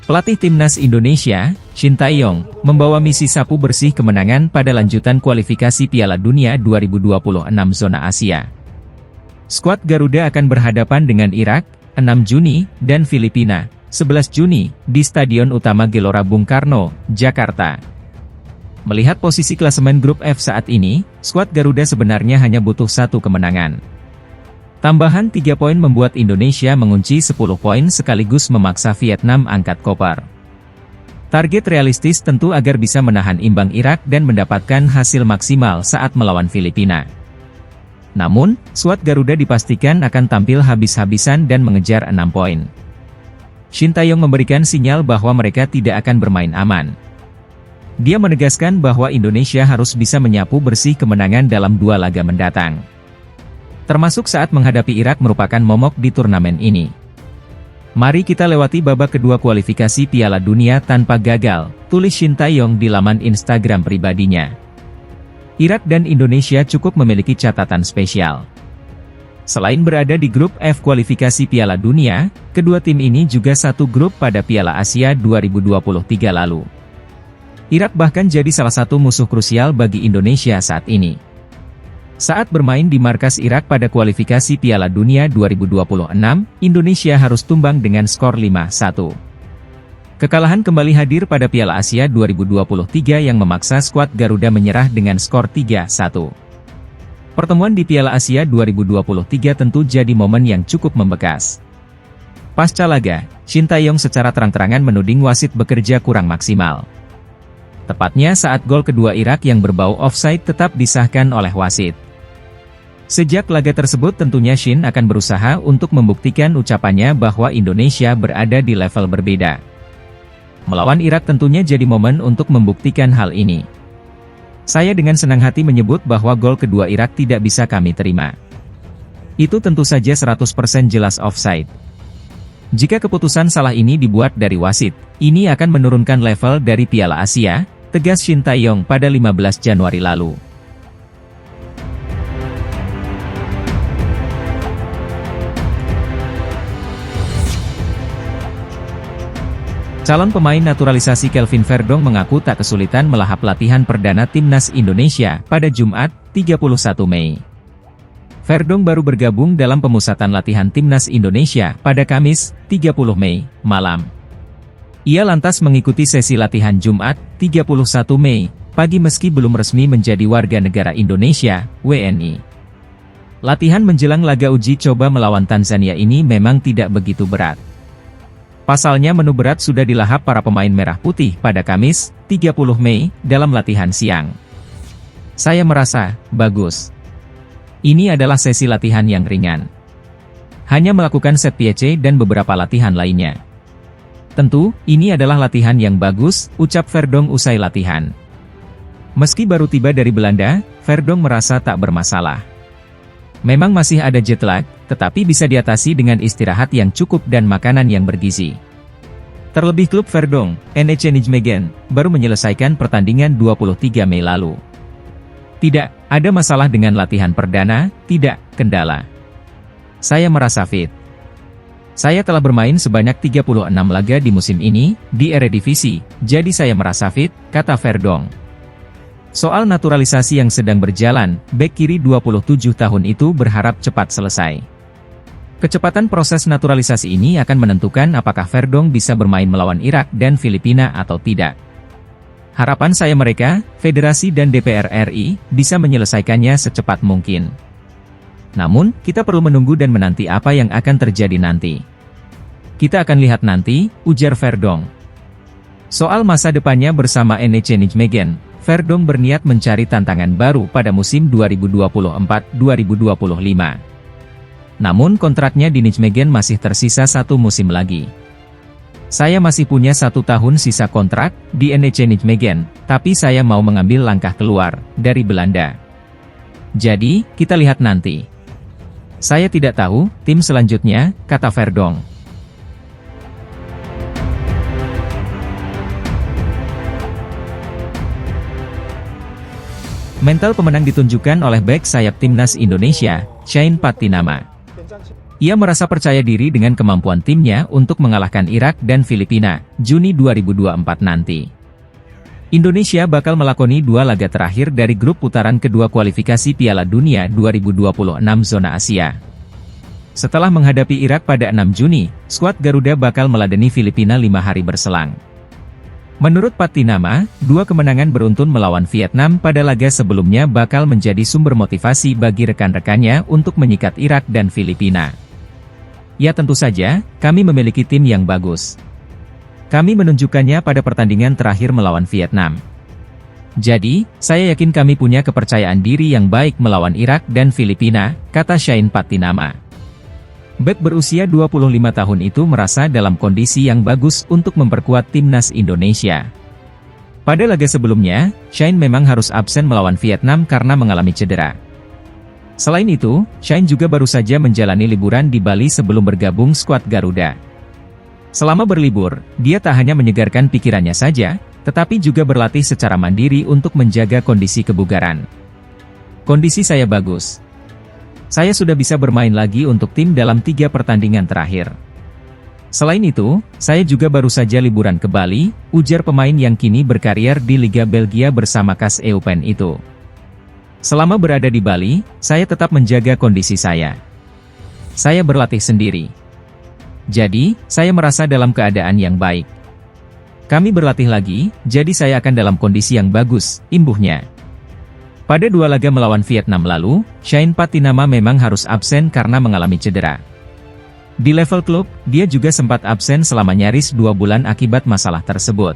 Pelatih Timnas Indonesia, Shin Tae-yong, membawa misi sapu bersih kemenangan pada lanjutan kualifikasi Piala Dunia 2026 zona Asia. Skuad Garuda akan berhadapan dengan Irak, 6 Juni, dan Filipina, 11 Juni, di Stadion Utama Gelora Bung Karno, Jakarta. Melihat posisi klasemen grup F saat ini, skuad Garuda sebenarnya hanya butuh 1 kemenangan. Tambahan 3 poin membuat Indonesia mengunci 10 poin sekaligus memaksa Vietnam angkat koper. Target realistis tentu agar bisa menahan imbang Irak dan mendapatkan hasil maksimal saat melawan Filipina. Namun, skuad Garuda dipastikan akan tampil habis-habisan dan mengejar 6 poin. Shin Tae-yong memberikan sinyal bahwa mereka tidak akan bermain aman. Dia menegaskan bahwa Indonesia harus bisa menyapu bersih kemenangan dalam 2 laga mendatang. Termasuk saat menghadapi Irak merupakan momok di turnamen ini. Mari kita lewati babak kedua kualifikasi Piala Dunia tanpa gagal, tulis Shin Tae-yong di laman Instagram pribadinya. Irak dan Indonesia cukup memiliki catatan spesial. Selain berada di grup F kualifikasi Piala Dunia, kedua tim ini juga satu grup pada Piala Asia 2023 lalu. Irak bahkan jadi salah satu musuh krusial bagi Indonesia saat ini. Saat bermain di markas Irak pada kualifikasi Piala Dunia 2026, Indonesia harus tumbang dengan skor 5-1. Kekalahan kembali hadir pada Piala Asia 2023 yang memaksa skuad Garuda menyerah dengan skor 3-1. Pertemuan di Piala Asia 2023 tentu jadi momen yang cukup membekas. Pasca laga, Shin Tae-yong secara terang-terangan menuding wasit bekerja kurang maksimal. Tepatnya saat gol kedua Irak yang berbau offside tetap disahkan oleh wasit. Sejak laga tersebut tentunya Shin akan berusaha untuk membuktikan ucapannya bahwa Indonesia berada di level berbeda. Melawan Irak tentunya jadi momen untuk membuktikan hal ini. Saya dengan senang hati menyebut bahwa gol kedua Irak tidak bisa kami terima. Itu tentu saja 100% jelas offside. Jika keputusan salah ini dibuat dari wasit, ini akan menurunkan level dari Piala Asia, tegas Shin Tae-yong pada 15 Januari lalu. Calon pemain naturalisasi Kelvin Verdong mengaku tak kesulitan melahap latihan perdana Timnas Indonesia pada Jumat, 31 Mei. Verdong baru bergabung dalam pemusatan latihan Timnas Indonesia pada Kamis, 30 Mei, malam. Ia lantas mengikuti sesi latihan Jumat, 31 Mei, pagi meski belum resmi menjadi warga negara Indonesia, WNI. Latihan menjelang laga uji coba melawan Tanzania ini memang tidak begitu berat. Pasalnya menu berat sudah dilahap para pemain merah putih pada Kamis, 30 Mei, dalam latihan siang. Saya merasa bagus. Ini adalah sesi latihan yang ringan. Hanya melakukan set piece dan beberapa latihan lainnya. Tentu, ini adalah latihan yang bagus, ucap Verdong usai latihan. Meski baru tiba dari Belanda, Verdong merasa tak bermasalah. Memang masih ada jet lag, tetapi bisa diatasi dengan istirahat yang cukup dan makanan yang bergizi. Terlebih klub Verdong, NEC Nijmegen, baru menyelesaikan pertandingan 23 Mei lalu. Tidak ada masalah dengan latihan perdana, tidak kendala. Saya merasa fit. Saya telah bermain sebanyak 36 laga di musim ini, di Eredivisie, jadi saya merasa fit, kata Verdong. Soal naturalisasi yang sedang berjalan, bek kiri 27 tahun itu berharap cepat selesai. Kecepatan proses naturalisasi ini akan menentukan apakah Verdong bisa bermain melawan Irak dan Filipina atau tidak. Harapan saya mereka, Federasi dan DPR RI, bisa menyelesaikannya secepat mungkin. Namun, kita perlu menunggu dan menanti apa yang akan terjadi nanti. Kita akan lihat nanti, ujar Verdong. Soal masa depannya bersama NEC Nijmegen, Verdong berniat mencari tantangan baru pada musim 2024-2025. Namun kontraknya di Nijmegen masih tersisa 1 musim lagi. Saya masih punya 1 tahun sisa kontrak di NEC Nijmegen, tapi saya mau mengambil langkah keluar dari Belanda. Jadi, kita lihat nanti. Saya tidak tahu tim selanjutnya, kata Verdong. Mental pemenang ditunjukkan oleh bek sayap timnas Indonesia, Shane Patinama. Ia merasa percaya diri dengan kemampuan timnya untuk mengalahkan Irak dan Filipina, Juni 2024 nanti. Indonesia bakal melakoni 2 laga terakhir dari grup putaran kedua kualifikasi Piala Dunia 2026 zona Asia. Setelah menghadapi Irak pada 6 Juni, skuad Garuda bakal meladeni Filipina 5 hari berselang. Menurut Patinama, 2 kemenangan beruntun melawan Vietnam pada laga sebelumnya bakal menjadi sumber motivasi bagi rekan-rekannya untuk menyikat Irak dan Filipina. Ya tentu saja, kami memiliki tim yang bagus. Kami menunjukkannya pada pertandingan terakhir melawan Vietnam. Jadi, saya yakin kami punya kepercayaan diri yang baik melawan Irak dan Filipina, kata Shane Patinama. Bek berusia 25 tahun itu merasa dalam kondisi yang bagus untuk memperkuat timnas Indonesia. Pada laga sebelumnya, Shane memang harus absen melawan Vietnam karena mengalami cedera. Selain itu, Shane juga baru saja menjalani liburan di Bali sebelum bergabung skuad Garuda. Selama berlibur, dia tak hanya menyegarkan pikirannya saja, tetapi juga berlatih secara mandiri untuk menjaga kondisi kebugaran. Kondisi saya bagus. Saya sudah bisa bermain lagi untuk tim dalam 3 pertandingan terakhir. Selain itu, saya juga baru saja liburan ke Bali, ujar pemain yang kini berkarier di Liga Belgia bersama KAS Eupen itu. Selama berada di Bali, saya tetap menjaga kondisi saya. Saya berlatih sendiri. Jadi, saya merasa dalam keadaan yang baik. Kami berlatih lagi, jadi saya akan dalam kondisi yang bagus, imbuhnya. Pada 2 laga melawan Vietnam lalu, Shane Patinama memang harus absen karena mengalami cedera. Di level klub, dia juga sempat absen selama nyaris 2 bulan akibat masalah tersebut.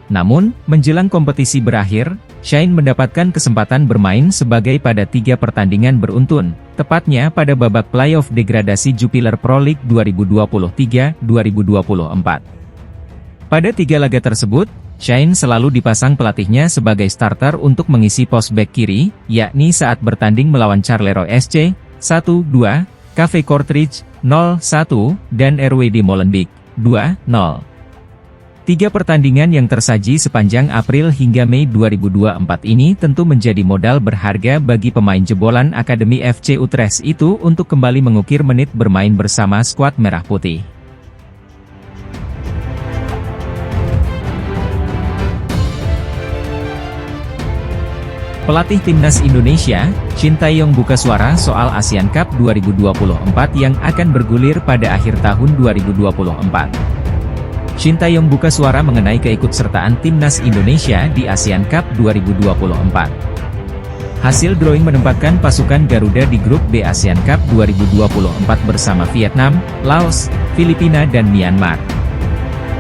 Namun, menjelang kompetisi berakhir, Shane mendapatkan kesempatan bermain sebagai pada 3 pertandingan beruntun, tepatnya pada babak playoff degradasi Jupiler Pro League 2023-2024. Pada 3 laga tersebut, Shane selalu dipasang pelatihnya sebagai starter untuk mengisi pos bek kiri, yakni saat bertanding melawan Charleroi SC, 1-2, Cafe Kortrijk, 0-1, dan RWD Molenbeek, 2-0. 3 pertandingan yang tersaji sepanjang April hingga Mei 2024 ini tentu menjadi modal berharga bagi pemain jebolan Akademi FC Utrecht itu untuk kembali mengukir menit bermain bersama skuad Merah Putih. Pelatih timnas Indonesia, Shin Tae-yong buka suara soal Asian Cup 2024 yang akan bergulir pada akhir tahun 2024. Shin Tae-yong buka suara mengenai keikutsertaan timnas Indonesia di Asian Cup 2024. Hasil drawing menempatkan pasukan Garuda di grup B Asian Cup 2024 bersama Vietnam, Laos, Filipina dan Myanmar.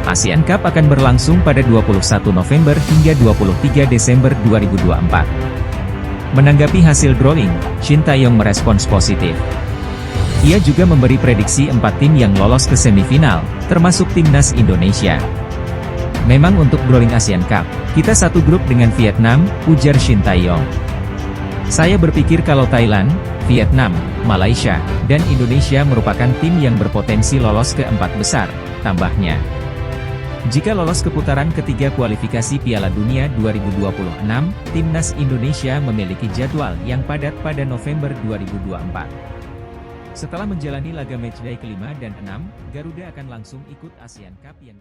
Asian Cup akan berlangsung pada 21 November hingga 23 Desember 2024. Menanggapi hasil drawing, Shin Tae-yong merespons positif. Ia juga memberi prediksi 4 tim yang lolos ke semifinal, termasuk timnas Indonesia. Memang untuk drawing Asian Cup, kita satu grup dengan Vietnam, ujar Shin Tae-yong. Saya berpikir kalau Thailand, Vietnam, Malaysia, dan Indonesia merupakan tim yang berpotensi lolos ke 4 besar, tambahnya. Jika lolos ke putaran ketiga kualifikasi Piala Dunia 2026, timnas Indonesia memiliki jadwal yang padat pada November 2024. Setelah menjalani laga matchday ke-5 dan 6, Garuda akan langsung ikut Asian Cup yang